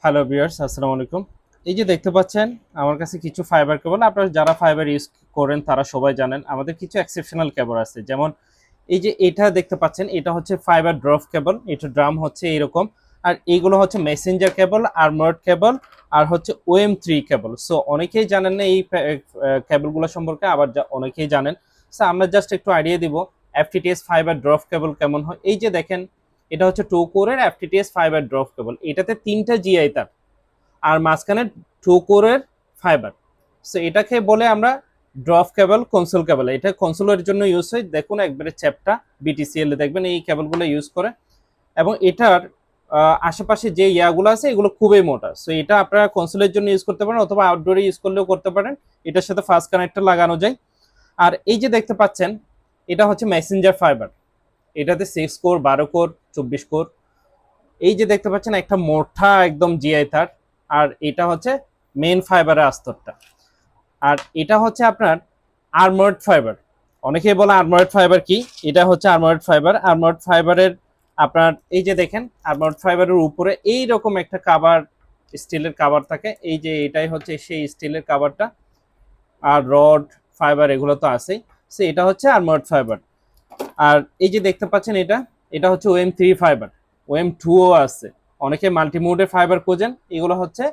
Hello viewers, আসসালামু আলাইকুম। এই যে দেখতে পাচ্ছেন আমার কাছে কিছু ফাইবার কেবল, আপনারা যারা ফাইবার ইউজ করেন তারা সবাই জানেন আমাদের কিছু এক্সেপশনাল কেবল আছে। যেমন এই যে এটা দেখতে পাচ্ছেন, এটা হচ্ছে ফাইবার ড্রপ কেবল, এটা ড্রাম হচ্ছে এরকম। আর এইগুলো হচ্ছে মেসেঞ্জার কেবল, আর্মার্ড কেবল, আর হচ্ছে OM3 কেবল। সো অনেকেই জানেন না এই কেবলগুলো সম্পর্কে, আবার অনেকেই জানেন। সো আমরা জাস্ট একটু আইডিয়া দিব FTTS ফাইবার ড্রপ কেবল কেমন হয়। এই যে দেখেন, এটা হচ্ছে 2 কোরের FTTS ফাইবার ড্রপ কেবল, এটাতে 3টা জিআই তার, আর মাঝখানে 2 কোরের ফাইবার। সো এটাকে বলে আমরা ড্রপ কেবল, কনসোল কেবল। এটা কনসোলের জন্য ইউজ হয়, দেখুন একবারে চ্যাপটা। BTCL এ দেখবেন এই কেবলগুলো ইউজ করে। এবং এটার আশেপাশে যে ইয়াগুলো আছে এগুলো খুবই মোটা। সো এটা আপনারা কনসোলের জন্য ইউজ করতে পারেন, অথবা আউটডোরে ইউজ করলেও করতে পারেন। এটার সাথে ফাস্ট কানেক্টর লাগানো যায়। আর এই যে দেখতে পাচ্ছেন, এটা হচ্ছে মেসেঞ্জার ফাইবার। এটাতে 6 কোর, 12 কোর, 24 কোর। এই যে দেখতে পাচ্ছেন একটা মোটা একদম জিআই তার। আর এটা হচ্ছে মেন ফাইবারের আস্তরটা। আর এটা হচ্ছে আপনার আর্মার্ড ফাইবার। অনেকেই বলে আর্মার্ড ফাইবার কি, এটা হচ্ছে আর্মার্ড ফাইবার। আর্মার্ড ফাইবারের আপনার এই যে দেখেন, আর্মার্ড ফাইবারের উপরে এই রকম একটা কাভার, স্টিলের কাভার থাকে। এই যে এটাই হচ্ছে সেই স্টিলের কাভারটা। আর রড, ফাইবার এগুলো তো আছেই। সো এটা হচ্ছে আর্মার্ড ফাইবার। আর এই যে দেখতে পাচ্ছেন, এটা এটা হচ্ছে OM3 ফাইবার। OM2ও আছে। অনেকে মাল্টিমোডের ফাইবার খোঁজেন, এগুলো হচ্ছে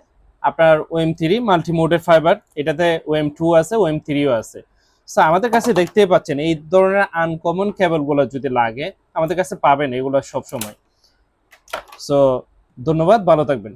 আপনার OM3 মাল্টিমোডের ফাইবার। এটাতে OM2 আছে, OM3ও আছে। সো আমাদের কাছে দেখতেই পাচ্ছেন এই ধরনের আনকমন কেবলগুলো যদি লাগে আমাদের কাছে পাবেন এগুলো সব সময়। সো ধন্যবাদ, ভালো থাকবেন।